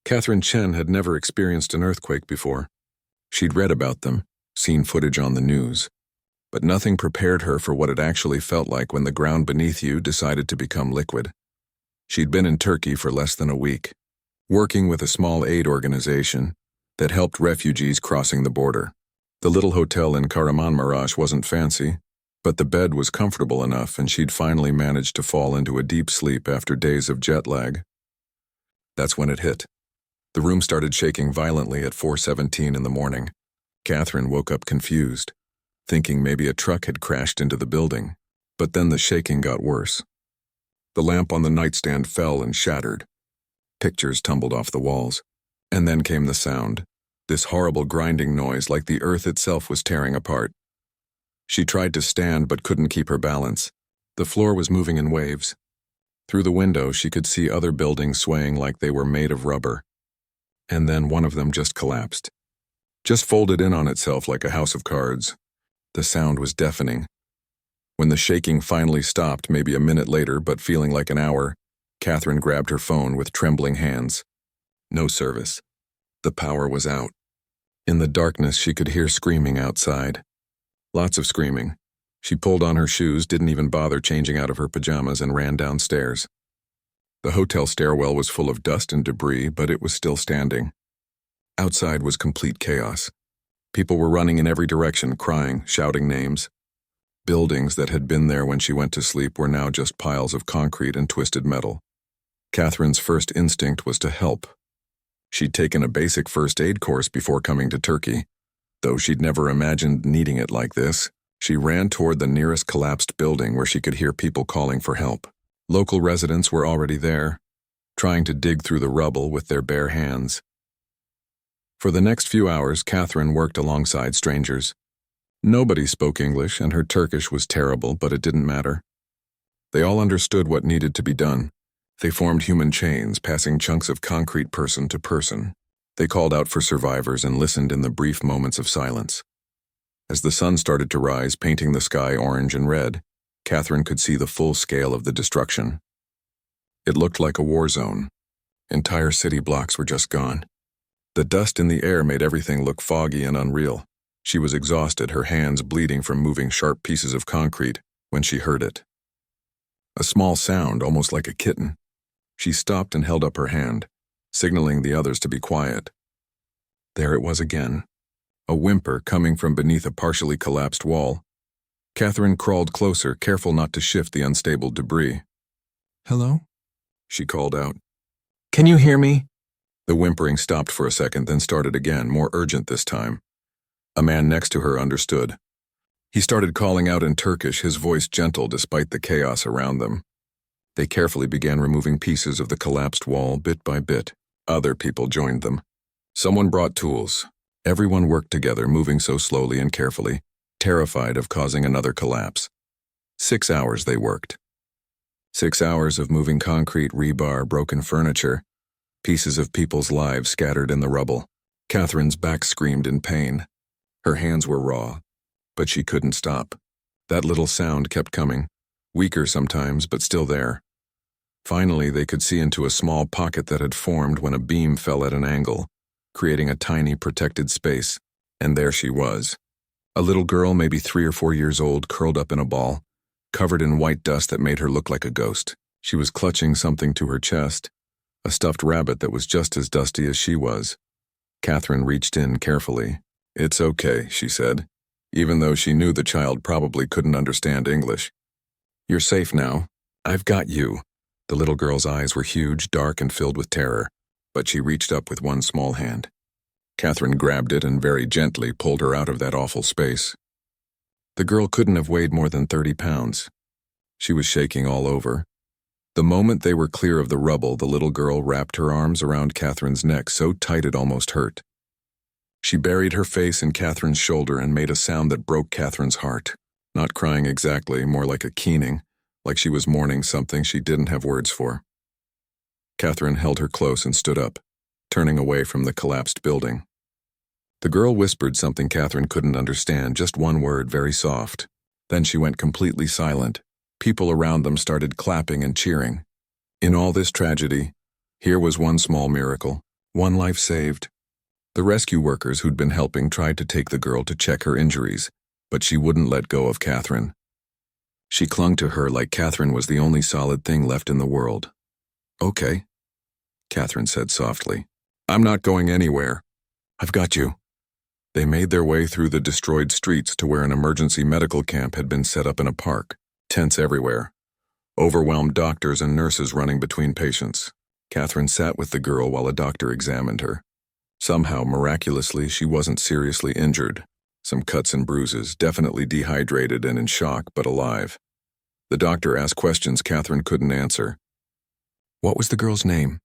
Catherine Chen had never experienced an earthquake before. She'd read about them, seen footage on the news, but nothing prepared her for what it actually felt like when the ground beneath you decided to become liquid. She'd been in Turkey for less than a week, working with a small aid organization that helped refugees crossing the border. The little hotel in Kahramanmaraş wasn't fancy, but the bed was comfortable enough and she'd finally managed to fall into a deep sleep after days of jet lag. That's when it hit. The room started shaking violently at 4:17 in the morning. Catherine woke up confused, thinking maybe a truck had crashed into the building, but then the shaking got worse. The lamp on the nightstand fell and shattered. Pictures tumbled off the walls. And then came the sound, this horrible grinding noise like the earth itself was tearing apart. She tried to stand but couldn't keep her balance. The floor was moving in waves. Through the window, she could see other buildings swaying like they were made of rubber. And then one of them just collapsed. Just folded in on itself like a house of cards. The sound was deafening. When the shaking finally stopped, maybe a minute later, but feeling like an hour, Catherine grabbed her phone with trembling hands. No service. The power was out. In the darkness, she could hear screaming outside. Lots of screaming. She pulled on her shoes, didn't even bother changing out of her pajamas, and ran downstairs. The hotel stairwell was full of dust and debris, but it was still standing. Outside was complete chaos. People were running in every direction, crying, shouting names. Buildings that had been there when she went to sleep were now just piles of concrete and twisted metal. Catherine's first instinct was to help. She'd taken a basic first aid course before coming to Turkey. Though she'd never imagined needing it like this, she ran toward the nearest collapsed building where she could hear people calling for help. Local residents were already there, trying to dig through the rubble with their bare hands. For the next few hours, Catherine worked alongside strangers. Nobody spoke English, and her Turkish was terrible, but it didn't matter. They all understood what needed to be done. They formed human chains, passing chunks of concrete person to person. They called out for survivors and listened in the brief moments of silence. As the sun started to rise, painting the sky orange and red, Catherine could see the full scale of the destruction. It looked like a war zone. Entire city blocks were just gone. The dust in the air made everything look foggy and unreal. She was exhausted, her hands bleeding from moving sharp pieces of concrete, when she heard it. A small sound, almost like a kitten. She stopped and held up her hand, signaling the others to be quiet. There it was again, a whimper coming from beneath a partially collapsed wall. Catherine crawled closer, careful not to shift the unstable debris. "Hello?" she called out. "Can you hear me?" The whimpering stopped for a second, then started again, more urgent this time. A man next to her understood. He started calling out in Turkish, his voice gentle despite the chaos around them. They carefully began removing pieces of the collapsed wall bit by bit. Other people joined them. Someone brought tools. Everyone worked together, moving so slowly and carefully, terrified of causing another collapse. 6 hours they worked. 6 hours of moving concrete, rebar, broken furniture, pieces of people's lives scattered in the rubble. Catherine's back screamed in pain. Her hands were raw, but she couldn't stop. That little sound kept coming, weaker sometimes, but still there. Finally, they could see into a small pocket that had formed when a beam fell at an angle, creating a tiny protected space, and there she was. A little girl, maybe 3 or 4 years old, curled up in a ball, covered in white dust that made her look like a ghost. She was clutching something to her chest, a stuffed rabbit that was just as dusty as she was. Catherine reached in carefully. "It's okay," she said, even though she knew the child probably couldn't understand English. "You're safe now. I've got you." The little girl's eyes were huge, dark, and filled with terror, but she reached up with one small hand. Catherine grabbed it and very gently pulled her out of that awful space. The girl couldn't have weighed more than 30 pounds. She was shaking all over. The moment they were clear of the rubble, the little girl wrapped her arms around Catherine's neck so tight it almost hurt. She buried her face in Catherine's shoulder and made a sound that broke Catherine's heart. Not crying exactly, more like a keening, like she was mourning something she didn't have words for. Catherine held her close and stood up, turning away from the collapsed building. The girl whispered something Catherine couldn't understand, just one word, very soft. Then she went completely silent. People around them started clapping and cheering. In all this tragedy, here was one small miracle, One life saved. The rescue workers who'd been helping tried to take the girl to check her injuries, but she wouldn't let go of Catherine. She clung to her like Catherine was the only solid thing left in the world. "Okay," Catherine said softly. "I'm not going anywhere. I've got you." They made their way through the destroyed streets to where an emergency medical camp had been set up in a park, tents everywhere. Overwhelmed doctors and nurses running between patients. Catherine sat with the girl while a doctor examined her. Somehow, miraculously, she wasn't seriously injured. Some cuts and bruises, definitely dehydrated and in shock, but alive. The doctor asked questions Catherine couldn't answer. What was the girl's name?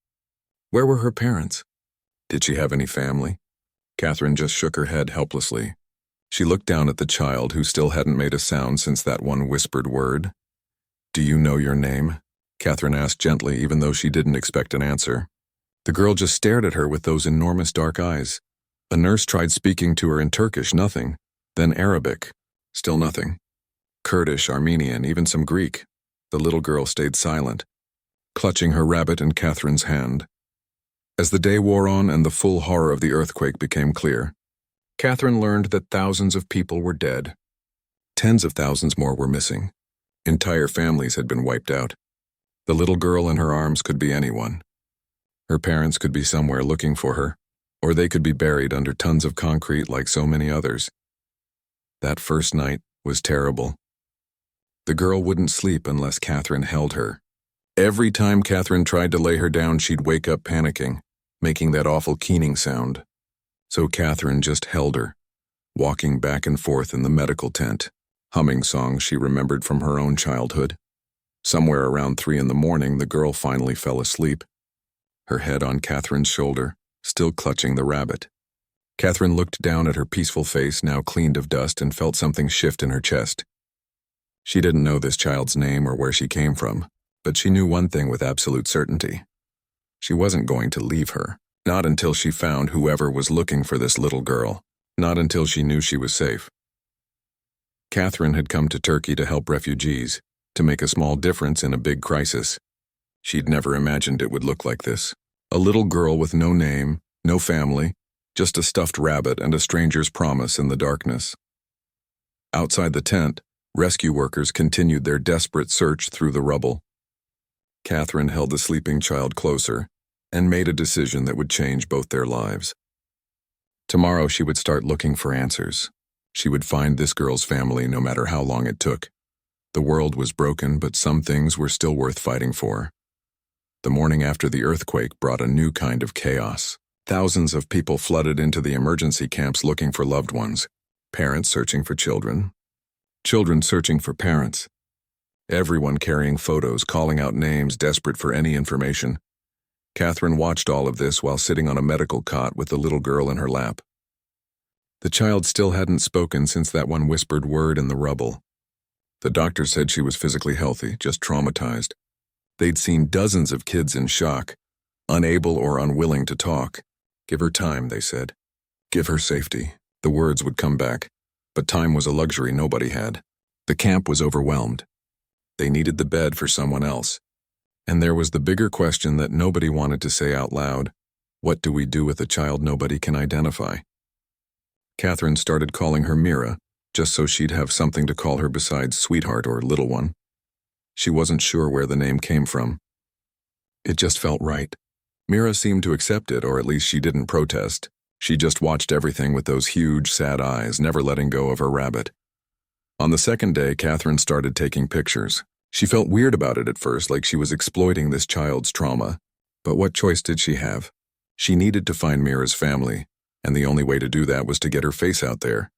Where were her parents? Did she have any family? Catherine just shook her head helplessly. She looked down at the child who still hadn't made a sound since that one whispered word. "Do you know your name?" Catherine asked gently, even though she didn't expect an answer. The girl just stared at her with those enormous dark eyes. A nurse tried speaking to her in Turkish, nothing. Then Arabic, still nothing. Kurdish, Armenian, even some Greek. The little girl stayed silent, clutching her rabbit in Catherine's hand. As the day wore on and the full horror of the earthquake became clear, Catherine learned that thousands of people were dead. Tens of thousands more were missing. Entire families had been wiped out. The little girl in her arms could be anyone. Her parents could be somewhere looking for her, or they could be buried under tons of concrete like so many others. That first night was terrible. The girl wouldn't sleep unless Catherine held her. Every time Catherine tried to lay her down, she'd wake up panicking, making that awful keening sound. So Catherine just held her, walking back and forth in the medical tent, humming songs she remembered from her own childhood. Somewhere around 3 a.m, the girl finally fell asleep, her head on Catherine's shoulder, still clutching the rabbit. Catherine looked down at her peaceful face, now cleaned of dust, and felt something shift in her chest. She didn't know this child's name or where she came from, but she knew one thing with absolute certainty. She wasn't going to leave her, not until she found whoever was looking for this little girl, not until she knew she was safe. Catherine had come to Turkey to help refugees, to make a small difference in a big crisis. She'd never imagined it would look like this. A little girl with no name, no family, just a stuffed rabbit and a stranger's promise in the darkness. Outside the tent, rescue workers continued their desperate search through the rubble. Catherine held the sleeping child closer and made a decision that would change both their lives. Tomorrow she would start looking for answers. She would find this girl's family no matter how long it took. The world was broken, but some things were still worth fighting for. The morning after the earthquake brought a new kind of chaos. Thousands of people flooded into the emergency camps looking for loved ones. Parents searching for children. Children searching for parents. Everyone carrying photos, calling out names, desperate for any information. Catherine watched all of this while sitting on a medical cot with the little girl in her lap. The child still hadn't spoken since that one whispered word in the rubble. The doctor said she was physically healthy, just traumatized. They'd seen dozens of kids in shock, unable or unwilling to talk. Give her time, they said. Give her safety. The words would come back, but time was a luxury nobody had. The camp was overwhelmed. They needed the bed for someone else. And there was the bigger question that nobody wanted to say out loud. What do we do with a child nobody can identify? Catherine started calling her Mira, just so she'd have something to call her besides sweetheart or little one. She wasn't sure where the name came from. It just felt right. Mira seemed to accept it, or at least she didn't protest. She just watched everything with those huge, sad eyes, never letting go of her rabbit. On the second day, Catherine started taking pictures. She felt weird about it at first, like she was exploiting this child's trauma. But what choice did she have? She needed to find Mira's family, and the only way to do that was to get her face out there.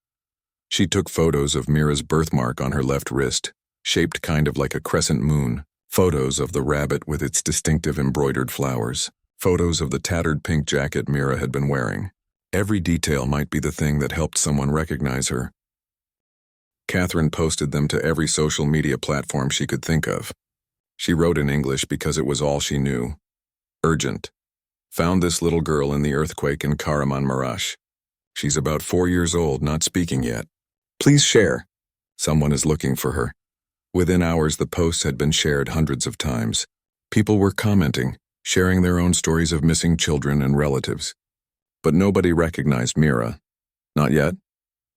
She took photos of Mira's birthmark on her left wrist, shaped kind of like a crescent moon, photos of the rabbit with its distinctive embroidered flowers, photos of the tattered pink jacket Mira had been wearing. Every detail might be the thing that helped someone recognize her. Catherine posted them to every social media platform she could think of. She wrote in English because it was all she knew. Urgent. Found this little girl in the earthquake in Kahramanmaraş. She's about 4 years old, not speaking yet. Please share. Someone is looking for her. Within hours, the posts had been shared hundreds of times. People were commenting, sharing their own stories of missing children and relatives. But nobody recognized Mira. Not yet.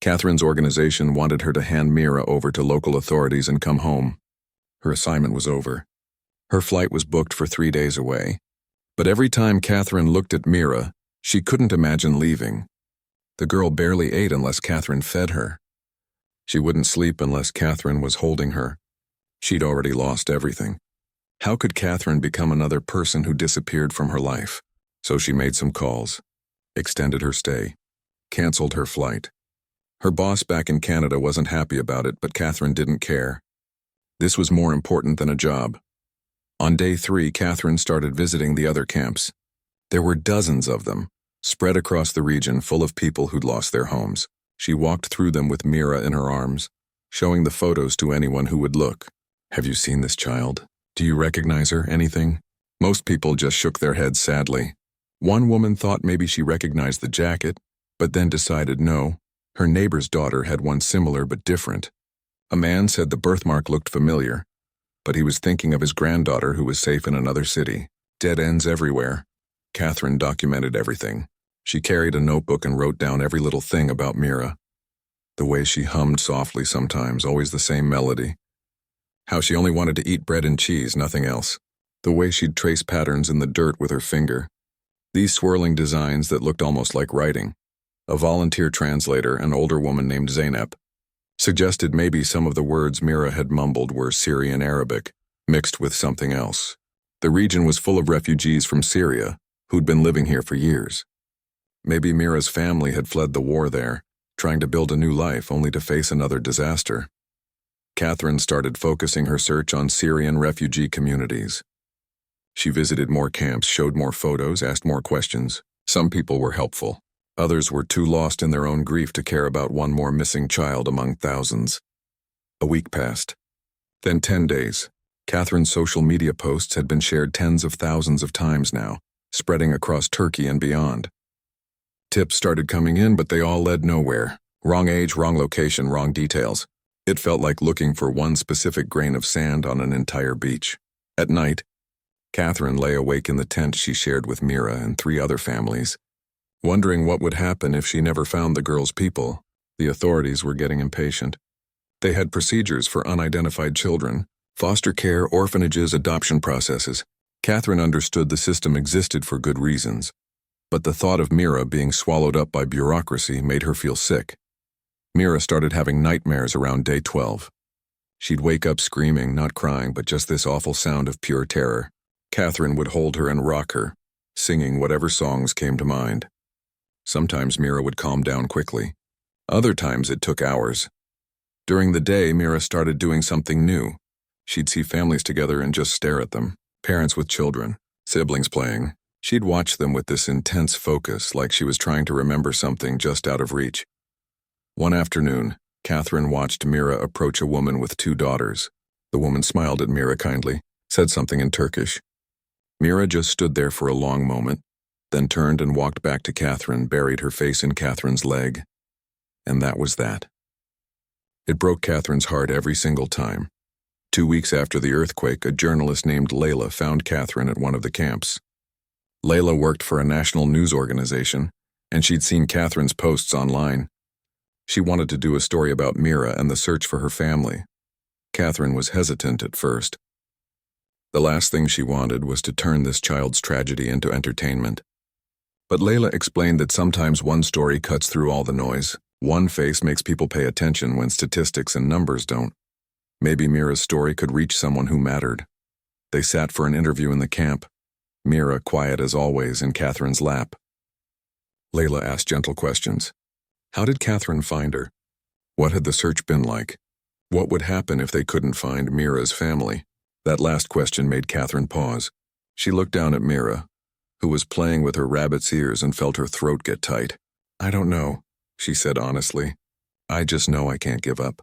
Catherine's organization wanted her to hand Mira over to local authorities and come home. Her assignment was over. Her flight was booked for 3 days away. But every time Catherine looked at Mira, she couldn't imagine leaving. The girl barely ate unless Catherine fed her. She wouldn't sleep unless Catherine was holding her. She'd already lost everything. How could Catherine become another person who disappeared from her life? So she made some calls, extended her stay, canceled her flight. Her boss back in Canada wasn't happy about it, but Catherine didn't care. This was more important than a job. On day 3, Catherine started visiting the other camps. There were dozens of them, spread across the region, full of people who'd lost their homes. She walked through them with Mira in her arms, showing the photos to anyone who would look. Have you seen this child? Do you recognize her? Anything? Most people just shook their heads sadly. One woman thought maybe she recognized the jacket, but then decided no. Her neighbor's daughter had one similar but different. A man said the birthmark looked familiar, but he was thinking of his granddaughter who was safe in another city. Dead ends everywhere. Catherine documented everything. She carried a notebook and wrote down every little thing about Mira. The way she hummed softly sometimes, always the same melody. How she only wanted to eat bread and cheese, nothing else. The way she'd trace patterns in the dirt with her finger. These swirling designs that looked almost like writing. A volunteer translator, an older woman named Zainab, suggested maybe some of the words Mira had mumbled were Syrian Arabic, mixed with something else. The region was full of refugees from Syria, who'd been living here for years. Maybe Mira's family had fled the war there, trying to build a new life only to face another disaster. Catherine started focusing her search on Syrian refugee communities. She visited more camps, showed more photos, asked more questions. Some people were helpful. Others were too lost in their own grief to care about one more missing child among thousands. A week passed. Then 10 days. Catherine's social media posts had been shared tens of thousands of times now, spreading across Turkey and beyond. Tips started coming in, but they all led nowhere. Wrong age, wrong location, wrong details. It felt like looking for one specific grain of sand on an entire beach. At night, Catherine lay awake in the tent she shared with Mira and 3 other families, wondering what would happen if she never found the girl's people. The authorities were getting impatient. They had procedures for unidentified children, foster care, orphanages, adoption processes. Catherine understood the system existed for good reasons, but the thought of Mira being swallowed up by bureaucracy made her feel sick. Mira started having nightmares around day 12. She'd wake up screaming, not crying, but just this awful sound of pure terror. Catherine would hold her and rock her, singing whatever songs came to mind. Sometimes Mira would calm down quickly. Other times it took hours. During the day, Mira started doing something new. She'd see families together and just stare at them. Parents with children, siblings playing. She'd watch them with this intense focus, like she was trying to remember something just out of reach. One afternoon, Catherine watched Mira approach a woman with 2 daughters. The woman smiled at Mira kindly, said something in Turkish. Mira just stood there for a long moment, then turned and walked back to Catherine, buried her face in Catherine's leg. And that was that. It broke Catherine's heart every single time. 2 weeks after the earthquake, a journalist named Layla found Catherine at one of the camps. Layla worked for a national news organization, and she'd seen Catherine's posts online. She wanted to do a story about Mira and the search for her family. Catherine was hesitant at first. The last thing she wanted was to turn this child's tragedy into entertainment. But Layla explained that sometimes one story cuts through all the noise. One face makes people pay attention when statistics and numbers don't. Maybe Mira's story could reach someone who mattered. They sat for an interview in the camp, Mira quiet as always in Catherine's lap. Layla asked gentle questions. How did Catherine find her? What had the search been like? What would happen if they couldn't find Mira's family? That last question made Catherine pause. She looked down at Mira, who was playing with her rabbit's ears, and felt her throat get tight. I don't know, she said honestly. I just know I can't give up.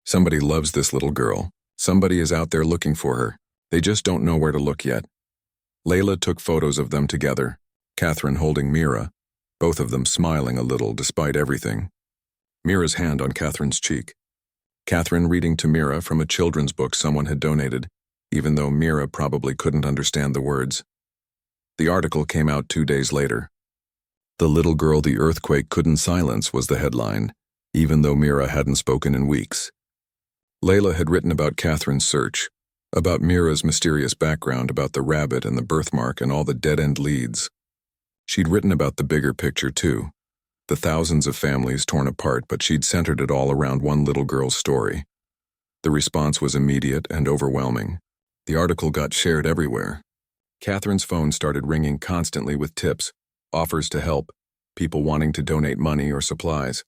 Somebody loves this little girl. Somebody is out there looking for her. They just don't know where to look yet. Layla took photos of them together, Catherine holding Mira, both of them smiling a little despite everything. Mira's hand on Catherine's cheek. Catherine reading to Mira from a children's book someone had donated, even though Mira probably couldn't understand the words. The article came out 2 days later. "The little girl the earthquake couldn't silence" was the headline, even though Mira hadn't spoken in weeks. Layla had written about Catherine's search, about Mira's mysterious background, about the rabbit and the birthmark and all the dead-end leads. She'd written about the bigger picture too, the thousands of families torn apart, but she'd centered it all around one little girl's story. The response was immediate and overwhelming. The article got shared everywhere. Catherine's phone started ringing constantly with tips, offers to help, people wanting to donate money or supplies.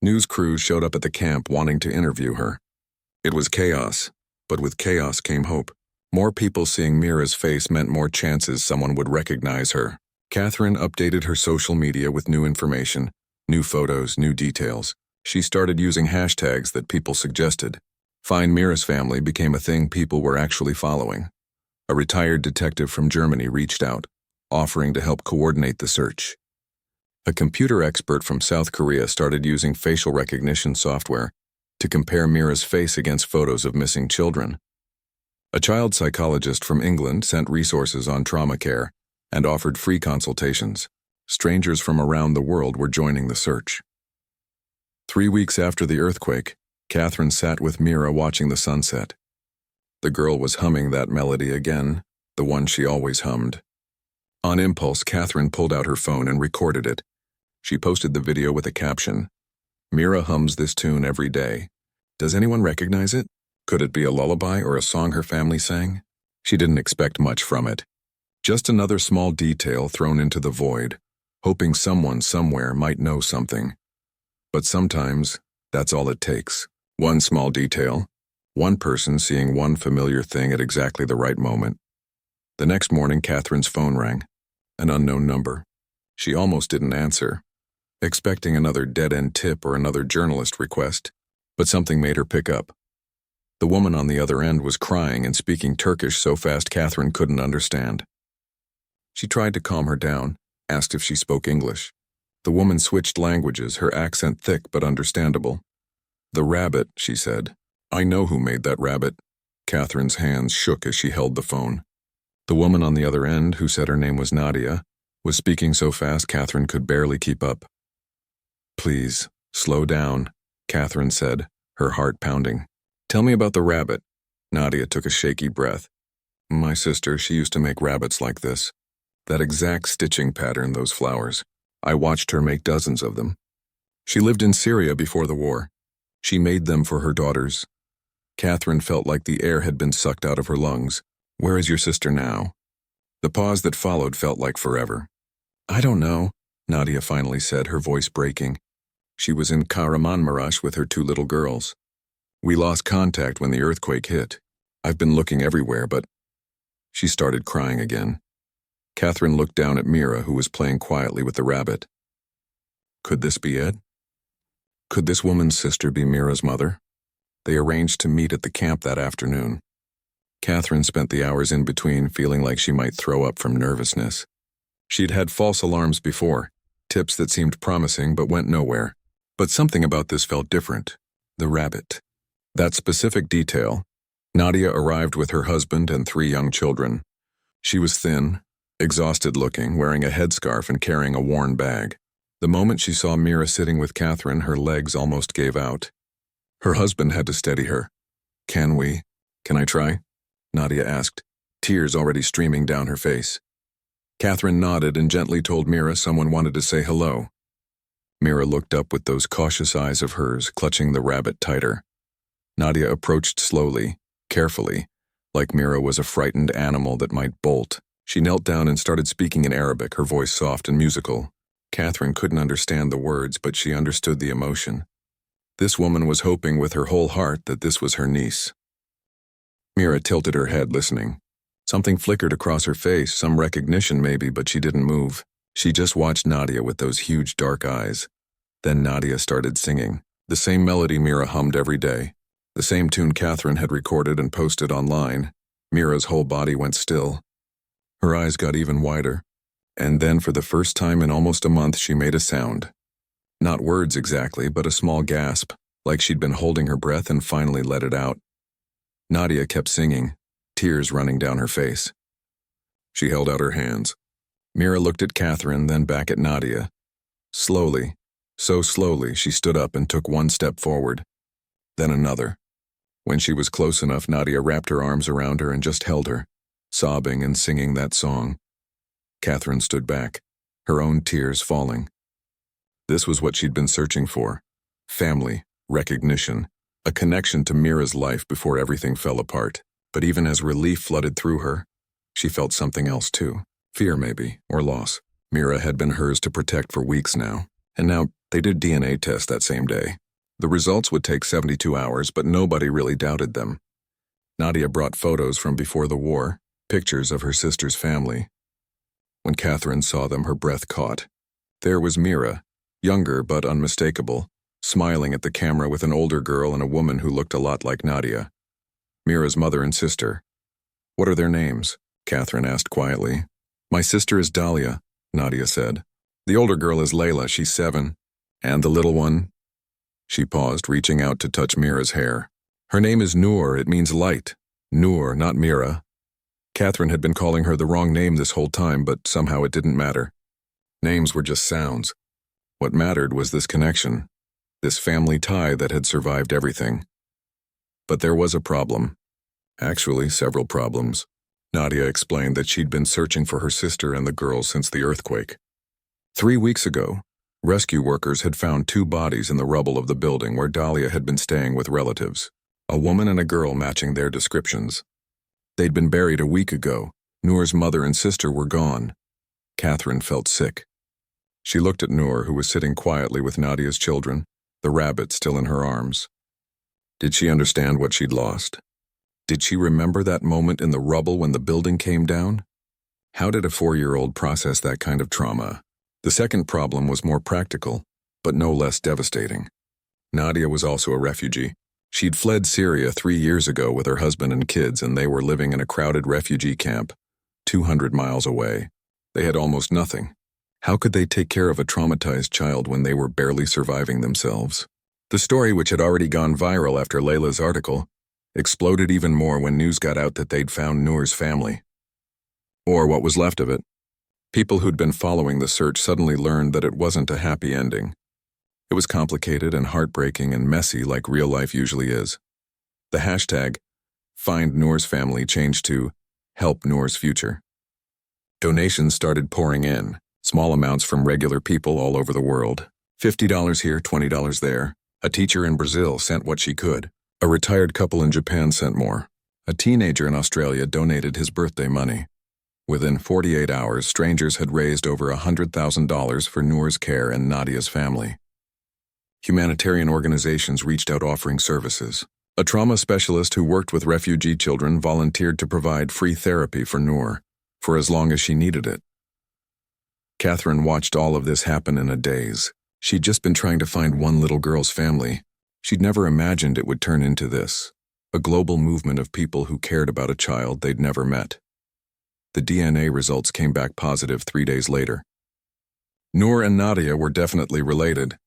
News crews showed up at the camp wanting to interview her. It was chaos, but with chaos came hope. More people seeing Mira's face meant more chances someone would recognize her. Catherine updated her social media with new information, new photos, new details. She started using hashtags that people suggested. Find Mira's Family became a thing people were actually following. A retired detective from Germany reached out, offering to help coordinate the search. A computer expert from South Korea started using facial recognition software to compare Mira's face against photos of missing children. A child psychologist from England sent resources on trauma care and offered free consultations. Strangers from around the world were joining the search. 3 weeks after the earthquake, Catherine sat with Mira watching the sunset. The girl was humming that melody again, the one she always hummed. On impulse, Catherine pulled out her phone and recorded it. She posted the video with a caption, "Mira hums this tune every day. Does anyone recognize it? Could it be a lullaby or a song her family sang?" She didn't expect much from it. Just another small detail thrown into the void, hoping someone somewhere might know something. But sometimes, that's all it takes. One small detail. One person seeing one familiar thing at exactly the right moment. The next morning, Catherine's phone rang. An unknown number. She almost didn't answer, expecting another dead-end tip or another journalist request, but something made her pick up. The woman on the other end was crying and speaking Turkish so fast Catherine couldn't understand. She tried to calm her down, asked if she spoke English. The woman switched languages, her accent thick but understandable. "The rabbit," she said. "I know who made that rabbit." Catherine's hands shook as she held the phone. The woman on the other end, who said her name was Nadia, was speaking so fast Catherine could barely keep up. "Please, slow down," Catherine said, her heart pounding. "Tell me about the rabbit." Nadia took a shaky breath. "My sister, she used to make rabbits like this. That exact stitching pattern, those flowers. I watched her make dozens of them. She lived in Syria before the war. She made them for her daughters." Catherine felt like the air had been sucked out of her lungs. "Where is your sister now?" The pause that followed felt like forever. "I don't know," Nadia finally said, her voice breaking. "She was in Kahramanmaraş with her 2 little girls. We lost contact when the earthquake hit. I've been looking everywhere, but—" She started crying again. Catherine looked down at Mira, who was playing quietly with the rabbit. Could this be it? Could this woman's sister be Mira's mother? They arranged to meet at the camp that afternoon. Catherine spent the hours in between feeling like she might throw up from nervousness. She'd had false alarms before, tips that seemed promising but went nowhere. But something about this felt different. The rabbit. That specific detail. Nadia arrived with her husband and 3 young children. She was thin, exhausted-looking, wearing a headscarf and carrying a worn bag. The moment she saw Mira sitting with Catherine, her legs almost gave out. Her husband had to steady her. Can I try?" Nadia asked, tears already streaming down her face. Catherine nodded and gently told Mira someone wanted to say hello. Mira looked up with those cautious eyes of hers, clutching the rabbit tighter. Nadia approached slowly, carefully, like Mira was a frightened animal that might bolt. She knelt down and started speaking in Arabic, her voice soft and musical. Catherine couldn't understand the words, but she understood the emotion. This woman was hoping with her whole heart that this was her niece. Mira tilted her head, listening. Something flickered across her face, some recognition maybe, but she didn't move. She just watched Nadia with those huge dark eyes. Then Nadia started singing. The same melody Mira hummed every day. The same tune Catherine had recorded and posted online. Mira's whole body went still. Her eyes got even wider. And then for the first time in almost a month she made a sound. Not words exactly, but a small gasp, like she'd been holding her breath and finally let it out. Nadia kept singing, tears running down her face. She held out her hands. Mira looked at Catherine, then back at Nadia. Slowly, so slowly, she stood up and took one step forward, then another. When she was close enough, Nadia wrapped her arms around her and just held her, sobbing and singing that song. Catherine stood back, her own tears falling. This was what she'd been searching for: family, recognition, a connection to Mira's life before everything fell apart. But even as relief flooded through her, she felt something else too. Fear maybe, or loss. Mira had been hers to protect for weeks now, and now they did DNA tests that same day. The results would take 72 hours, but nobody really doubted them. Nadia brought photos from before the war, pictures of her sister's family. When Catherine saw them, her breath caught. There was Mira, younger but unmistakable, smiling at the camera with an older girl and a woman who looked a lot like Nadia. Mira's mother and sister. "What are their names?" Catherine asked quietly. "My sister is Dahlia," Nadia said. "The older girl is Layla, she's 7. And the little one?" She paused, reaching out to touch Mira's hair. "Her name is Noor, it means light. Noor, not Mira." Catherine had been calling her the wrong name this whole time, but somehow it didn't matter. Names were just sounds. What mattered was this connection, this family tie that had survived everything. But there was a problem. Actually, several problems. Nadia explained that she'd been searching for her sister and the girls since the earthquake. 3 weeks ago, rescue workers had found 2 bodies in the rubble of the building where Dahlia had been staying with relatives, a woman and a girl matching their descriptions. They'd been buried a week ago. Noor's mother and sister were gone. Catherine felt sick. She looked at Noor, who was sitting quietly with Nadia's children, the rabbit still in her arms. Did she understand what she'd lost? Did she remember that moment in the rubble when the building came down? How did a 4-year-old process that kind of trauma? The second problem was more practical, but no less devastating. Nadia was also a refugee. She'd fled Syria 3 years ago with her husband and kids, and they were living in a crowded refugee camp, 200 miles away. They had almost nothing. How could they take care of a traumatized child when they were barely surviving themselves? The story, which had already gone viral after Layla's article, exploded even more when news got out that they'd found Noor's family. Or what was left of it. People who'd been following the search suddenly learned that it wasn't a happy ending. It was complicated and heartbreaking and messy like real life usually is. The hashtag, Find Noor's Family, changed to Help Noor's Future. Donations started pouring in, small amounts from regular people all over the world. $50 here, $20 there. A teacher in Brazil sent what she could. A retired couple in Japan sent more. A teenager in Australia donated his birthday money. Within 48 hours, strangers had raised over $100,000 for Noor's care and Nadia's family. Humanitarian organizations reached out offering services. A trauma specialist who worked with refugee children volunteered to provide free therapy for Noor, for as long as she needed it. Catherine watched all of this happen in a daze. She'd just been trying to find one little girl's family. She'd never imagined it would turn into this, a global movement of people who cared about a child they'd never met. The DNA results came back positive 3 days later. Noor and Nadia were definitely related,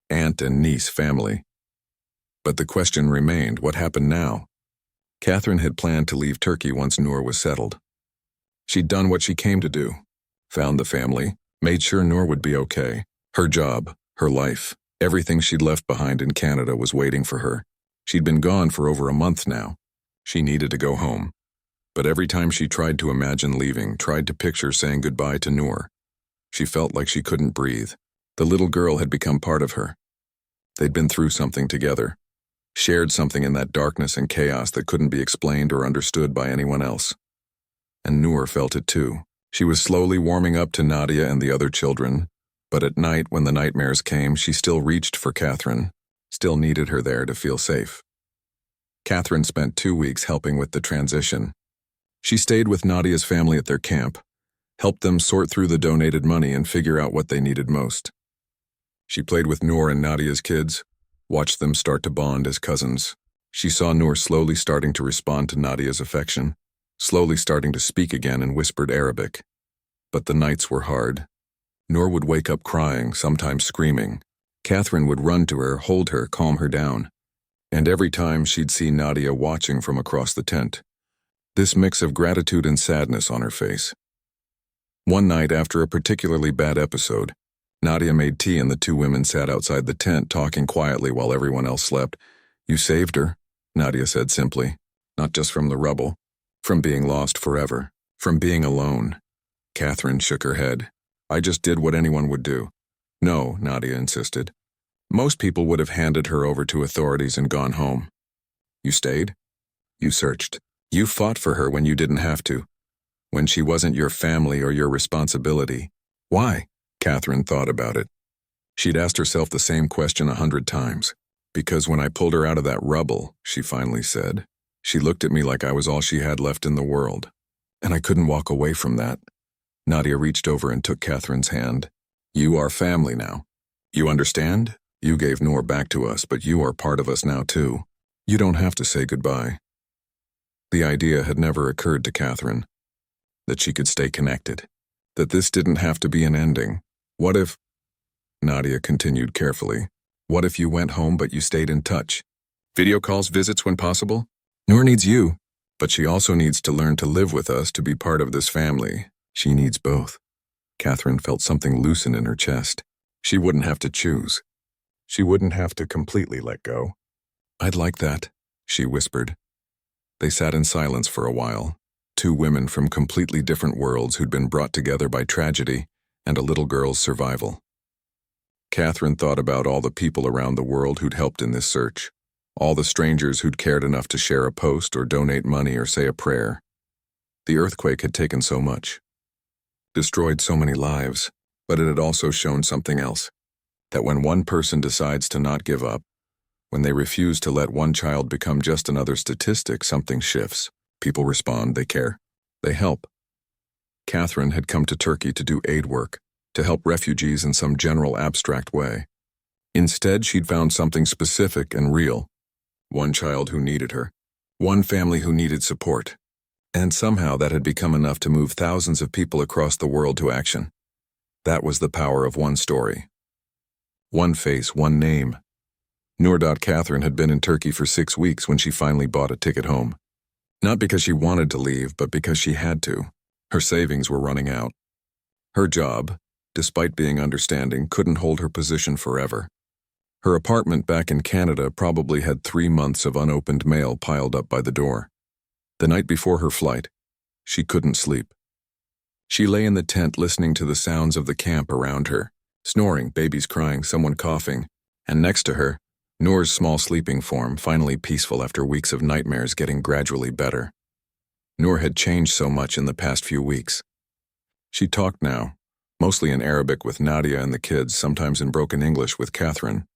aunt and niece family. But the question remained, what happened now? Catherine had planned to leave Turkey once Noor was settled. She'd done what she came to do, found the family, made sure Noor would be okay. Her job, her life, everything she'd left behind in Canada was waiting for her. She'd been gone for over a month now. She needed to go home. But every time she tried to imagine leaving, tried to picture saying goodbye to Noor, she felt like she couldn't breathe. The little girl had become part of her. They'd been through something together, shared something in that darkness and chaos that couldn't be explained or understood by anyone else. And Noor felt it too. She was slowly warming up to Nadia and the other children, but at night when the nightmares came, she still reached for Catherine, still needed her there to feel safe. Catherine spent 2 weeks helping with the transition. She stayed with Nadia's family at their camp, helped them sort through the donated money and figure out what they needed most. She played with Noor and Nadia's kids, watched them start to bond as cousins. She saw Noor slowly starting to respond to Nadia's affection, slowly starting to speak again in whispered Arabic. But the nights were hard. Noor would wake up crying, sometimes screaming. Catherine would run to her, hold her, calm her down. And every time she'd see Nadia watching from across the tent, this mix of gratitude and sadness on her face. One night after a particularly bad episode, Nadia made tea and the two women sat outside the tent talking quietly while everyone else slept. "You saved her," Nadia said simply. "Not just from the rubble, from being lost forever, from being alone." Catherine shook her head. "I just did what anyone would do." "No," Nadia insisted. "Most people would have handed her over to authorities and gone home. You stayed. You searched. You fought for her when you didn't have to, when she wasn't your family or your responsibility. Why?" Catherine thought about it. She'd asked herself the same question 100 times. "Because when I pulled her out of that rubble," she finally said, "she looked at me like I was all she had left in the world. And I couldn't walk away from that." Nadia reached over and took Catherine's hand. "You are family now. You understand? You gave Noor back to us, but you are part of us now too. You don't have to say goodbye." The idea had never occurred to Catherine that she could stay connected, that this didn't have to be an ending. "What if," Nadia continued carefully, "what if you went home but you stayed in touch? Video calls, visits when possible? Noor needs you, but she also needs to learn to live with us, to be part of this family. She needs both." Catherine felt something loosen in her chest. She wouldn't have to choose. She wouldn't have to completely let go. "I'd like that," she whispered. They sat in silence for a while, two women from completely different worlds who'd been brought together by tragedy and a little girl's survival. Catherine thought about all the people around the world who'd helped in this search, all the strangers who'd cared enough to share a post or donate money or say a prayer. The earthquake had taken so much, destroyed so many lives, but it had also shown something else, that when one person decides to not give up, when they refuse to let one child become just another statistic, something shifts. People respond, they care, they help. Catherine had come to Turkey to do aid work, to help refugees in some general abstract way. Instead, she'd found something specific and real. One child who needed her, one family who needed support. And somehow that had become enough to move thousands of people across the world to action. That was the power of one story. One face, one name. Noor. Catherine had been in Turkey for 6 weeks when she finally bought a ticket home. Not because she wanted to leave, but because she had to. Her savings were running out. Her job, despite being understanding, couldn't hold her position forever. Her apartment back in Canada probably had 3 months of unopened mail piled up by the door. The night before her flight, she couldn't sleep. She lay in the tent listening to the sounds of the camp around her, snoring, babies crying, someone coughing, and next to her, Noor's small sleeping form, finally peaceful after weeks of nightmares, getting gradually better. Noor had changed so much in the past few weeks. She talked now, mostly in Arabic with Nadia and the kids, sometimes in broken English with Catherine.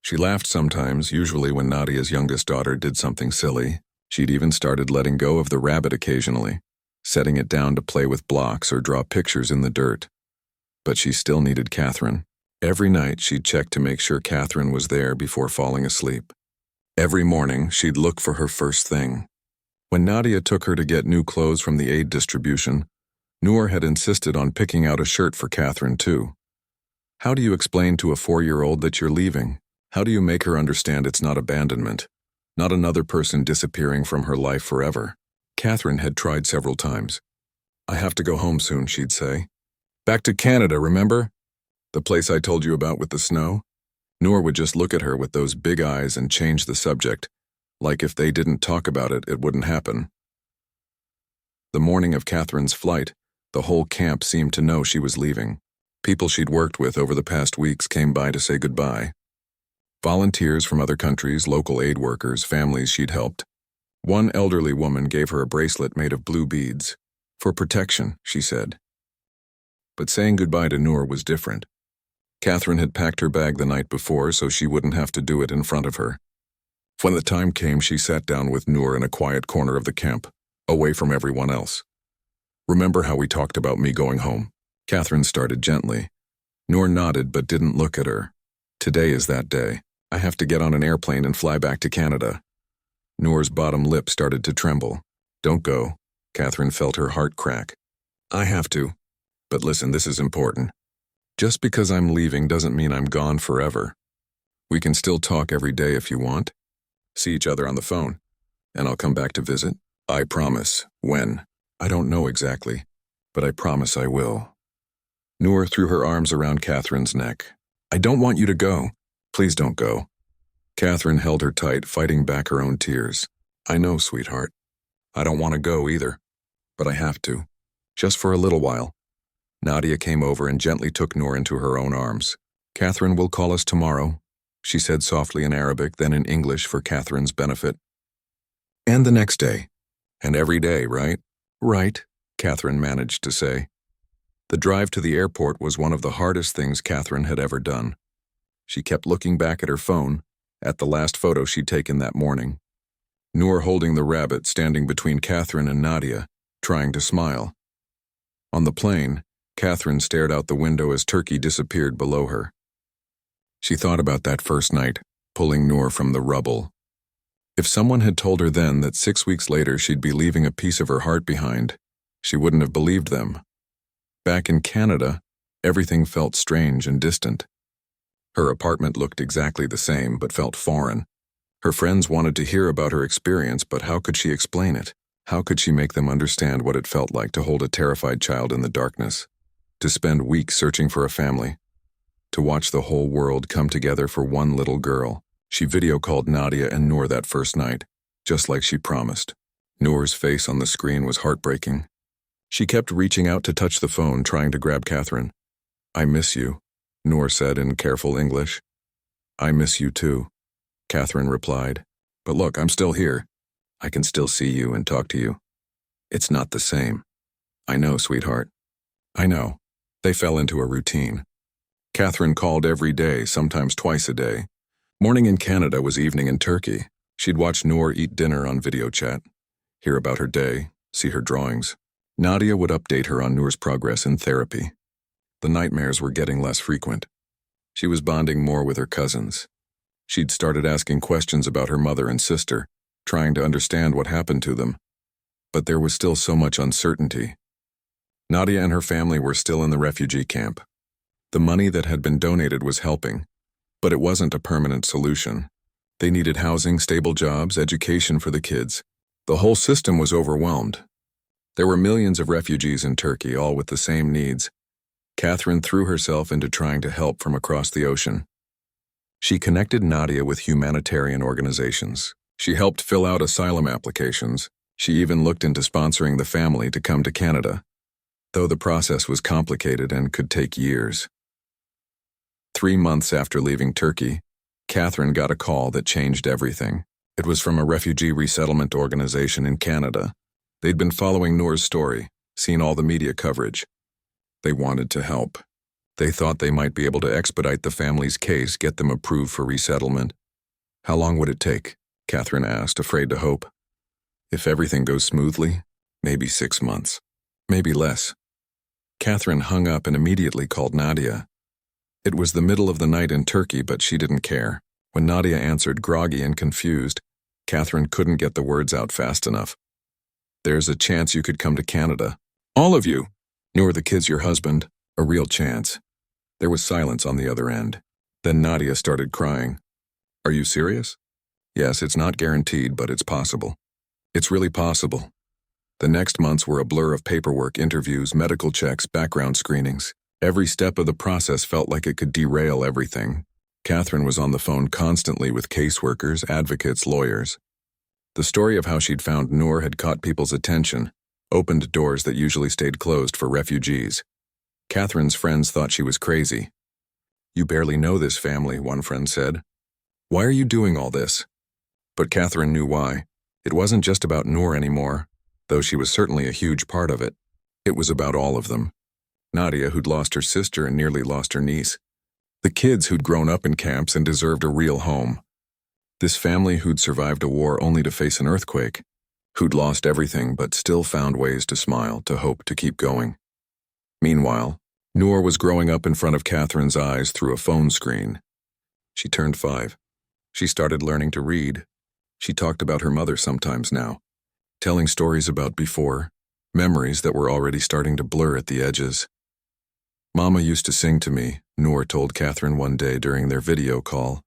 She laughed sometimes, usually when Nadia's youngest daughter did something silly. She'd even started letting go of the rabbit occasionally, setting it down to play with blocks or draw pictures in the dirt. But she still needed Catherine. Every night she'd check to make sure Catherine was there before falling asleep. Every morning she'd look for her first thing. When Nadia took her to get new clothes from the aid distribution, Noor had insisted on picking out a shirt for Catherine too. How do you explain to a 4-year-old that you're leaving? How do you make her understand it's not abandonment, not another person disappearing from her life forever? Catherine had tried several times. "I have to go home soon," she'd say. "Back to Canada, remember? The place I told you about with the snow?" Noor would just look at her with those big eyes and change the subject, like if they didn't talk about it, it wouldn't happen. The morning of Catherine's flight, the whole camp seemed to know she was leaving. People she'd worked with over the past weeks came by to say goodbye. Volunteers from other countries, local aid workers, families she'd helped. One elderly woman gave her a bracelet made of blue beads. "For protection," she said. But saying goodbye to Noor was different. Catherine had packed her bag the night before so she wouldn't have to do it in front of her. When the time came, she sat down with Noor in a quiet corner of the camp, away from everyone else. "Remember how we talked about me going home?" Catherine started gently. Noor nodded but didn't look at her. "Today is that day. I have to get on an airplane and fly back to Canada." Noor's bottom lip started to tremble. "Don't go." Catherine felt her heart crack. "I have to. But listen, this is important. Just because I'm leaving doesn't mean I'm gone forever. We can still talk every day if you want. See each other on the phone. And I'll come back to visit. I promise. When? I don't know exactly. but I promise I will." Noor threw her arms around Catherine's neck. "I don't want you to go. Please don't go." Catherine held her tight, fighting back her own tears. "I know, sweetheart. I don't want to go either, but I have to. Just for a little while." Nadia came over and gently took Noor into her own arms. "Catherine will call us tomorrow," she said softly in Arabic, then in English for Catherine's benefit. "And the next day. And every day, right?" "Right," Catherine managed to say. The drive to the airport was one of the hardest things Catherine had ever done. She kept looking back at her phone, at the last photo she'd taken that morning. Noor holding the rabbit standing between Catherine and Nadia, trying to smile. On the plane, Catherine stared out the window as Turkey disappeared below her. She thought about that first night, pulling Noor from the rubble. If someone had told her then that 6 weeks later she'd be leaving a piece of her heart behind, she wouldn't have believed them. Back in Canada, everything felt strange and distant. Her apartment looked exactly the same but felt foreign. Her friends wanted to hear about her experience, but how could she explain it? How could she make them understand what it felt like to hold a terrified child in the darkness? To spend weeks searching for a family? To watch the whole world come together for one little girl? She video-called Nadia and Noor that first night, just like she promised. Noor's face on the screen was heartbreaking. She kept reaching out to touch the phone, trying to grab Catherine. "I miss you," Noor said in careful English. "I miss you too," Catherine replied. "But look, I'm still here. I can still see you and talk to you. It's not the same." "I know, sweetheart. I know." They fell into a routine. Catherine called every day, sometimes twice a day. Morning in Canada was evening in Turkey. She'd watch Noor eat dinner on video chat, hear about her day, see her drawings. Nadia would update her on Noor's progress in therapy. The nightmares were getting less frequent. She was bonding more with her cousins. She'd started asking questions about her mother and sister, trying to understand what happened to them. But there was still so much uncertainty. Nadia and her family were still in the refugee camp. The money that had been donated was helping, but it wasn't a permanent solution. They needed housing, stable jobs, education for the kids. The whole system was overwhelmed. There were millions of refugees in Turkey, all with the same needs. Catherine threw herself into trying to help from across the ocean. She connected Nadia with humanitarian organizations. She helped fill out asylum applications. She even looked into sponsoring the family to come to Canada, though the process was complicated and could take years. 3 months after leaving Turkey, Catherine got a call that changed everything. It was from a refugee resettlement organization in Canada. They'd been following Noor's story, seen all the media coverage. They wanted to help. They thought they might be able to expedite the family's case, get them approved for resettlement. "How long would it take?" Catherine asked, afraid to hope. "If everything goes smoothly, maybe 6 months. Maybe less." Catherine hung up and immediately called Nadia. It was the middle of the night in Turkey, but she didn't care. When Nadia answered, groggy and confused, Catherine couldn't get the words out fast enough. "There's a chance you could come to Canada. All of you. Noor, the kids, your husband. A real chance." There was silence on the other end. Then Nadia started crying. "Are you serious?" "Yes, it's not guaranteed, but it's possible. It's really possible." The next months were a blur of paperwork, interviews, medical checks, background screenings. Every step of the process felt like it could derail everything. Catherine was on the phone constantly with caseworkers, advocates, lawyers. The story of how she'd found Noor had caught people's attention, opened doors that usually stayed closed for refugees. Catherine's friends thought she was crazy. "You barely know this family," one friend said. "Why are you doing all this?" But Catherine knew why. It wasn't just about Noor anymore, though she was certainly a huge part of it. It was about all of them. Nadia, who'd lost her sister and nearly lost her niece. The kids who'd grown up in camps and deserved a real home. This family who'd survived a war only to face an earthquake. Who'd lost everything but still found ways to smile, to hope, to keep going. Meanwhile, Noor was growing up in front of Catherine's eyes through a phone screen. She turned 5. She started learning to read. She talked about her mother sometimes now, telling stories about before, memories that were already starting to blur at the edges. "Mama used to sing to me," Noor told Catherine one day during their video call.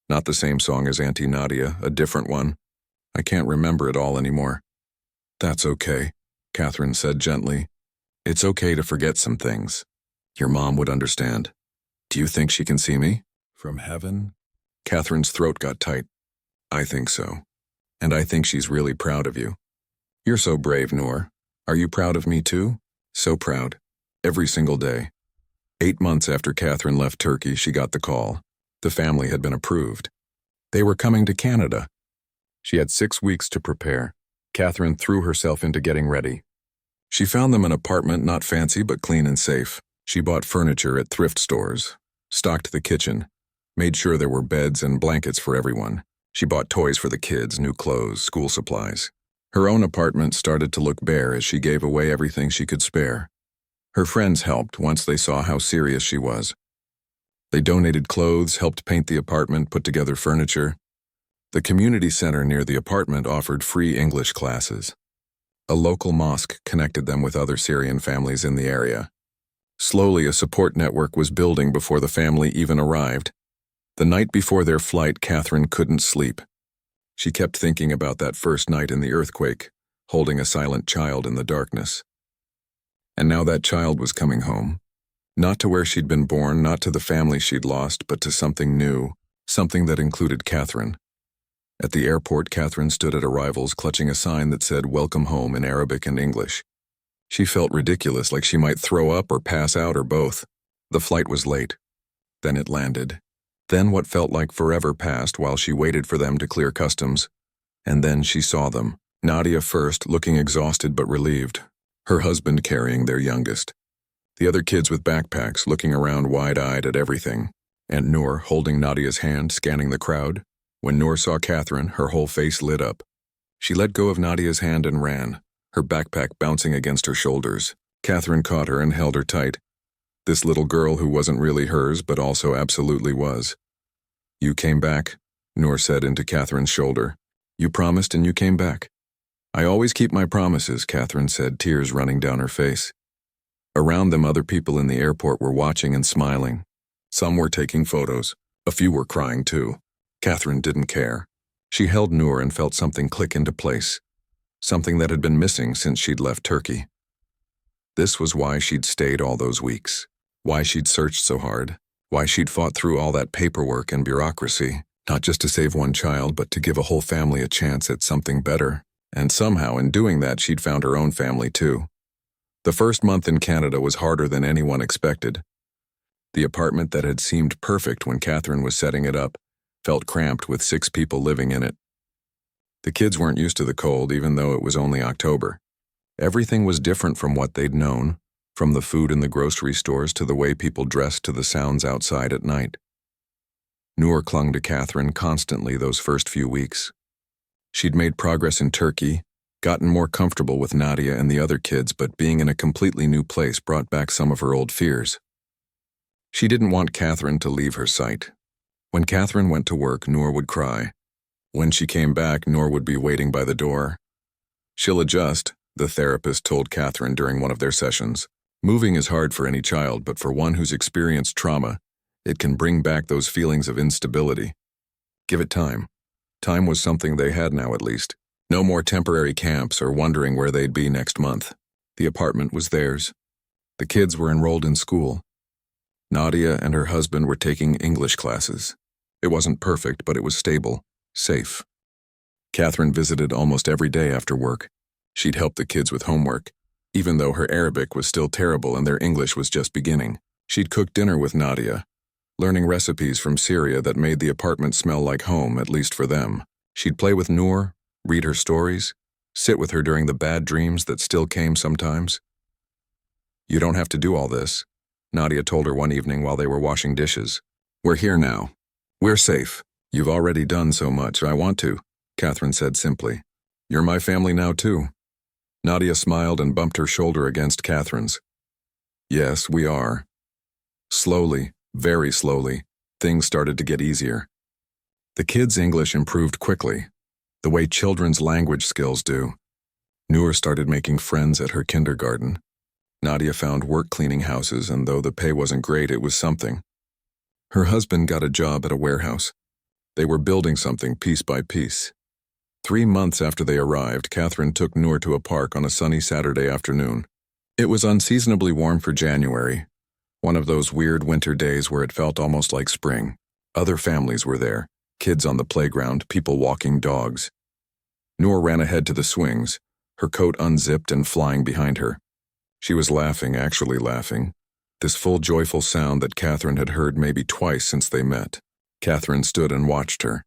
"Not the same song as Auntie Nadia, a different one. I can't remember it all anymore." "That's okay," Catherine said gently. It's okay to forget some things. Your mom would understand. Do you think she can see me? From heaven? Catherine's throat got tight. I think so. And I think she's really proud of you. You're so brave, Noor. Are you proud of me too? So proud. Every single day. 8 months after Catherine left Turkey, she got the call. The family had been approved. They were coming to Canada. She had 6 weeks to prepare. Catherine threw herself into getting ready. She found them an apartment not fancy but clean and safe. She bought furniture at thrift stores, stocked the kitchen, made sure there were beds and blankets for everyone. She bought toys for the kids, new clothes, school supplies. Her own apartment started to look bare as she gave away everything she could spare. Her friends helped once they saw how serious she was. They donated clothes, helped paint the apartment, put together furniture. The community center near the apartment offered free English classes. A local mosque connected them with other Syrian families in the area. Slowly, a support network was building before the family even arrived. The night before their flight, Catherine couldn't sleep. She kept thinking about that first night in the earthquake, holding a silent child in the darkness. And now that child was coming home. Not to where she'd been born, not to the family she'd lost, but to something new, something that included Catherine. At the airport, Catherine stood at arrivals clutching a sign that said "Welcome Home" in Arabic and English. She felt ridiculous, like she might throw up or pass out or both. The flight was late. Then it landed. Then what felt like forever passed while she waited for them to clear customs. And then she saw them. Nadia first, looking exhausted but relieved. Her husband carrying their youngest. The other kids with backpacks, looking around wide-eyed at everything. And Noor holding Nadia's hand, scanning the crowd. When Noor saw Catherine, her whole face lit up. She let go of Nadia's hand and ran, her backpack bouncing against her shoulders. Catherine caught her and held her tight. This little girl who wasn't really hers, but also absolutely was. You came back, Noor said into Catherine's shoulder. You promised and you came back. I always keep my promises, Catherine said, tears running down her face. Around them, other people in the airport were watching and smiling. Some were taking photos. A few were crying too. Catherine didn't care. She held Noor and felt something click into place. Something that had been missing since she'd left Turkey. This was why she'd stayed all those weeks. Why she'd searched so hard. Why she'd fought through all that paperwork and bureaucracy, not just to save one child, but to give a whole family a chance at something better. And somehow, in doing that, she'd found her own family too. The first month in Canada was harder than anyone expected. The apartment that had seemed perfect when Catherine was setting it up felt cramped with 6 people living in it. The kids weren't used to the cold, even though it was only October. Everything was different from what they'd known, from the food in the grocery stores to the way people dressed to the sounds outside at night. Noor clung to Catherine constantly those first few weeks. She'd made progress in Turkey, gotten more comfortable with Nadia and the other kids, but being in a completely new place brought back some of her old fears. She didn't want Catherine to leave her sight. When Catherine went to work, Noor would cry. When she came back, Noor would be waiting by the door. She'll adjust, the therapist told Catherine during one of their sessions. Moving is hard for any child, but for one who's experienced trauma, it can bring back those feelings of instability. Give it time. Time was something they had now, at least. No more temporary camps or wondering where they'd be next month. The apartment was theirs. The kids were enrolled in school. Nadia and her husband were taking English classes. It wasn't perfect, but it was stable, safe. Catherine visited almost every day after work. She'd help the kids with homework, even though her Arabic was still terrible and their English was just beginning. She'd cook dinner with Nadia, learning recipes from Syria that made the apartment smell like home, at least for them. She'd play with Noor, read her stories, sit with her during the bad dreams that still came sometimes. You don't have to do all this, Nadia told her one evening while they were washing dishes. We're here now. We're safe. You've already done so much. I want to, Catherine said simply. You're my family now too. Nadia smiled and bumped her shoulder against Catherine's. Yes, we are. Slowly, very slowly, things started to get easier. The kids' English improved quickly, the way children's language skills do. Noor started making friends at her kindergarten. Nadia found work cleaning houses, and though the pay wasn't great, it was something. Her husband got a job at a warehouse. They were building something piece by piece. 3 months after they arrived, Catherine took Noor to a park on a sunny Saturday afternoon. It was unseasonably warm for January, one of those weird winter days where it felt almost like spring. Other families were there, kids on the playground, people walking dogs. Noor ran ahead to the swings, her coat unzipped and flying behind her. She was laughing, actually laughing, this full joyful sound that Catherine had heard maybe twice since they met. Catherine stood and watched her.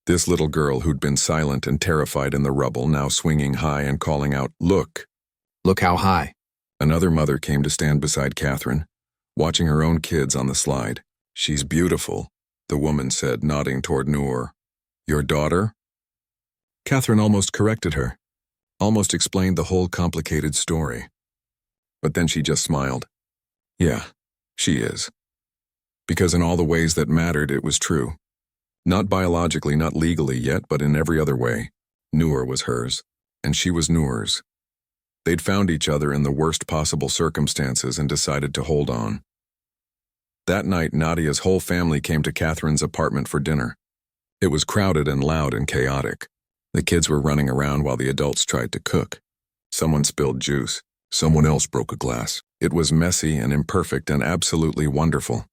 This little girl who'd been silent and terrified in the rubble, now swinging high and calling out, "Look! Look how high." Another mother came to stand beside Catherine, watching her own kids on the slide. "She's beautiful," the woman said, nodding toward Noor. "Your daughter?" Catherine almost corrected her, almost explained the whole complicated story. But then she just smiled. Yeah, she is. Because in all the ways that mattered, it was true. Not biologically, not legally yet, but in every other way. Noor was hers, and she was Noor's. They'd found each other in the worst possible circumstances and decided to hold on. That night, Nadia's whole family came to Catherine's apartment for dinner. It was crowded and loud and chaotic. The kids were running around while the adults tried to cook. Someone spilled juice. Someone else broke a glass. It was messy and imperfect and absolutely wonderful.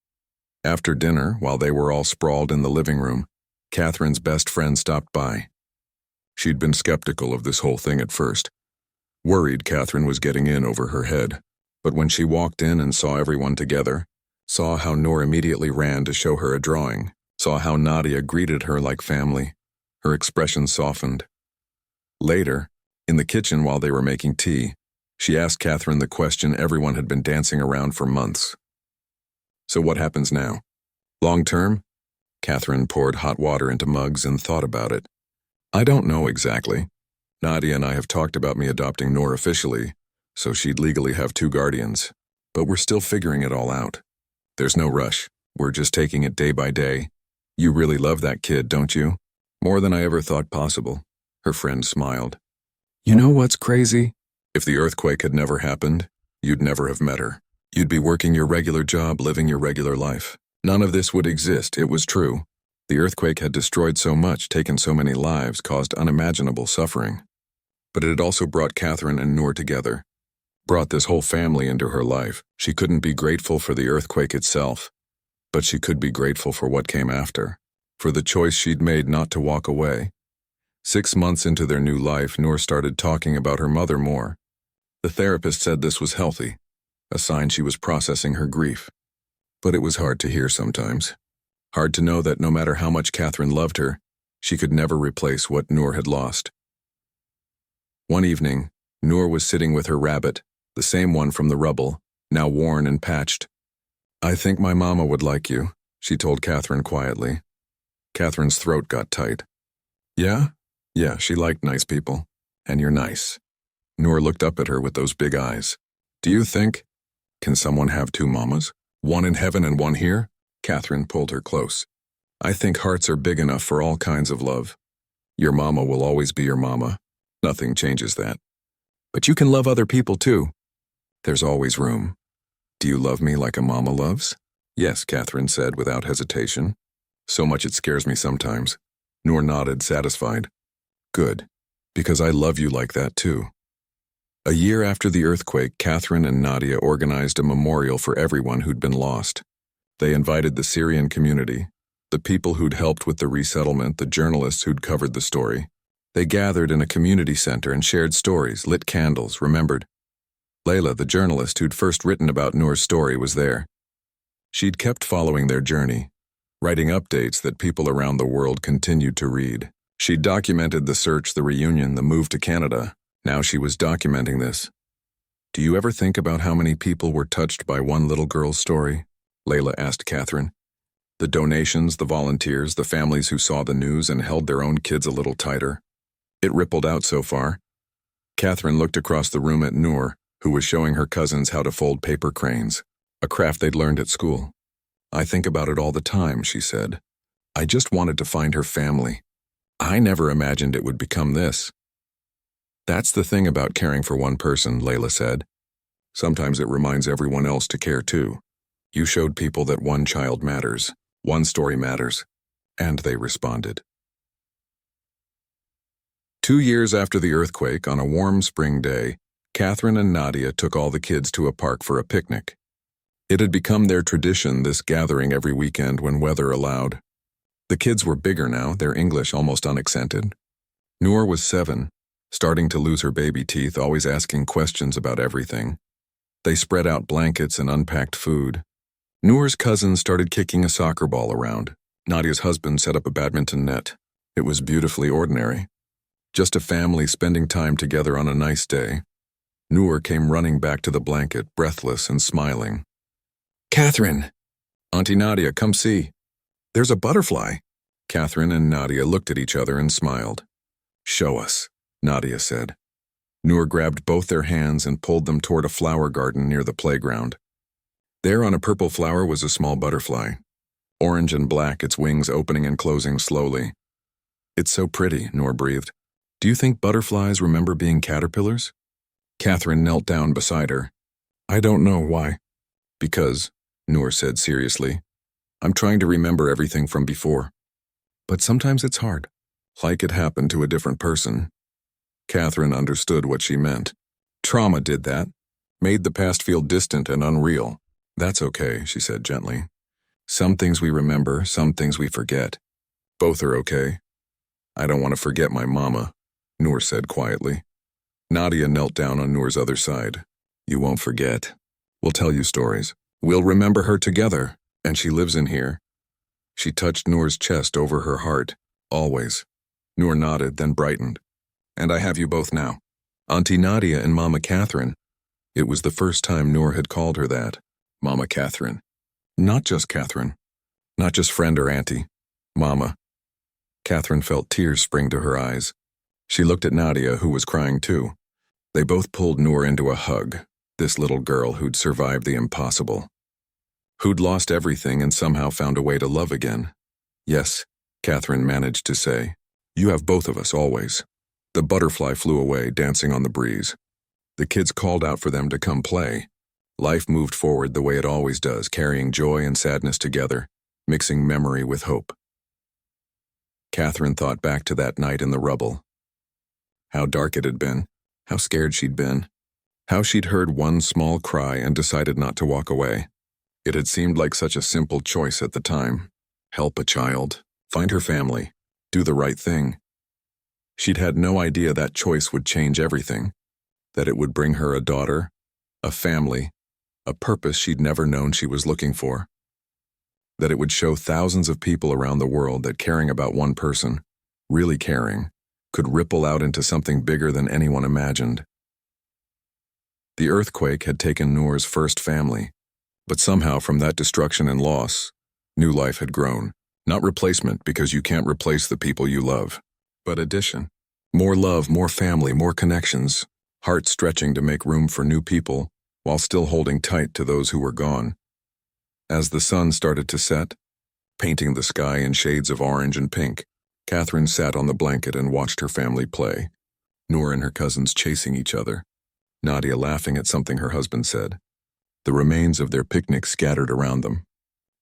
After dinner, while they were all sprawled in the living room, Catherine's best friend stopped by. She'd been skeptical of this whole thing at first, worried Catherine was getting in over her head. But when she walked in and saw everyone together, saw how Noor immediately ran to show her a drawing, saw how Nadia greeted her like family, her expression softened. Later, in the kitchen while they were making tea, she asked Catherine the question everyone had been dancing around for months. "So what happens now? Long term?" Catherine poured hot water into mugs and thought about it. "I don't know exactly. Nadia and I have talked about me adopting Noor officially, so she'd legally have 2 guardians. But we're still figuring it all out. There's no rush. We're just taking it day by day. You really love that kid, don't you?" "More than I ever thought possible," her friend smiled. "You know what's crazy? If the earthquake had never happened, you'd never have met her. You'd be working your regular job, living your regular life. None of this would exist, it was true. The earthquake had destroyed so much, taken so many lives, caused unimaginable suffering. But it had also brought Catherine and Noor together, brought this whole family into her life. She couldn't be grateful for the earthquake itself, but she could be grateful for what came after, for the choice she'd made not to walk away. 6 months into their new life, Noor started talking about her mother more. The therapist said this was healthy, a sign she was processing her grief. But it was hard to hear sometimes. Hard to know that no matter how much Catherine loved her, she could never replace what Noor had lost. One evening, Noor was sitting with her rabbit, the same one from the rubble, now worn and patched. "I think my mama would like you," she told Catherine quietly. Catherine's throat got tight. "Yeah? Yeah, she liked nice people. And you're nice." Noor looked up at her with those big eyes. "Do you think? Can someone have 2 mamas? One in heaven and one here?" Catherine pulled her close. "I think hearts are big enough for all kinds of love. Your mama will always be your mama. Nothing changes that. But you can love other people too. There's always room. Do you love me like a mama loves?" "Yes," Catherine said without hesitation. "So much it scares me sometimes." Noor nodded, satisfied. "Good, because I love you like that too." A year after the earthquake, Catherine and Nadia organized a memorial for everyone who'd been lost. They invited the Syrian community, the people who'd helped with the resettlement, the journalists who'd covered the story. They gathered in a community center and shared stories, lit candles, remembered. Layla, the journalist who'd first written about Noor's story, was there. She'd kept following their journey, writing updates that people around the world continued to read. She'd documented the search, the reunion, the move to Canada. Now she was documenting this. "Do you ever think about how many people were touched by one little girl's story?" Layla asked Catherine. "The donations, the volunteers, the families who saw the news and held their own kids a little tighter. It rippled out so far." Catherine looked across the room at Noor, who was showing her cousins how to fold paper cranes, a craft they'd learned at school. "I think about it all the time," she said. "I just wanted to find her family. I never imagined it would become this." "That's the thing about caring for one person," Layla said. "Sometimes it reminds everyone else to care too. You showed people that one child matters, one story matters, and they responded." 2 years after the earthquake, on a warm spring day, Catherine and Nadia took all the kids to a park for a picnic. It had become their tradition, this gathering every weekend when weather allowed. The kids were bigger now, their English almost unaccented. Noor was 7, starting to lose her baby teeth, always asking questions about everything. They spread out blankets and unpacked food. Noor's cousins started kicking a soccer ball around. Nadia's husband set up a badminton net. It was beautifully ordinary. Just a family spending time together on a nice day. Noor came running back to the blanket, breathless and smiling. "Catherine! Auntie Nadia, come see. There's a butterfly." Catherine and Nadia looked at each other and smiled. "Show us," Nadia said. Noor grabbed both their hands and pulled them toward a flower garden near the playground. There on a purple flower was a small butterfly. Orange and black, its wings opening and closing slowly. "It's so pretty," Noor breathed. "Do you think butterflies remember being caterpillars?" Catherine knelt down beside her. "I don't know why." "Because," Noor said seriously, "I'm trying to remember everything from before. But sometimes it's hard, like it happened to a different person." Catherine understood what she meant. Trauma did that, made the past feel distant and unreal. "That's okay," she said gently. "Some things we remember, some things we forget. Both are okay." "I don't want to forget my mama," Noor said quietly. Nadia knelt down on Noor's other side. "You won't forget. We'll tell you stories. We'll remember her together, and she lives in here." She touched Noor's chest over her heart. "Always." Noor nodded, then brightened. "And I have you both now. Auntie Nadia and Mama Catherine." It was the first time Noor had called her that. Mama Catherine. Not just Catherine. Not just friend or auntie. Mama. Catherine felt tears spring to her eyes. She looked at Nadia, who was crying too. They both pulled Noor into a hug, this little girl who'd survived the impossible. Who'd lost everything and somehow found a way to love again. "Yes," Catherine managed to say. "You have both of us always." The butterfly flew away, dancing on the breeze. The kids called out for them to come play. Life moved forward the way it always does, carrying joy and sadness together, mixing memory with hope. Catherine thought back to that night in the rubble. How dark it had been, how scared she'd been, how she'd heard one small cry and decided not to walk away. It had seemed like such a simple choice at the time. Help a child, find her family, do the right thing. She'd had no idea that choice would change everything, that it would bring her a daughter, a family, a purpose she'd never known she was looking for. That it would show thousands of people around the world that caring about one person, really caring, could ripple out into something bigger than anyone imagined. The earthquake had taken Noor's first family, but somehow from that destruction and loss, new life had grown. Not replacement, because you can't replace the people you love, but addition. More love, more family, more connections, heart stretching to make room for new people, while still holding tight to those who were gone. As the sun started to set, painting the sky in shades of orange and pink, Catherine sat on the blanket and watched her family play. Noor and her cousins chasing each other, Nadia laughing at something her husband said. The remains of their picnic scattered around them.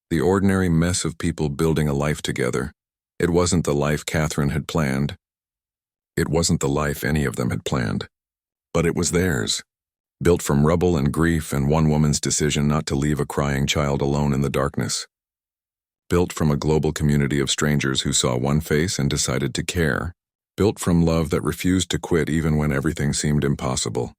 The ordinary mess of people building a life together. It wasn't the life Catherine had planned. It wasn't the life any of them had planned. But it was theirs. Built from rubble and grief and one woman's decision not to leave a crying child alone in the darkness. Built from a global community of strangers who saw one face and decided to care. Built from love that refused to quit even when everything seemed impossible.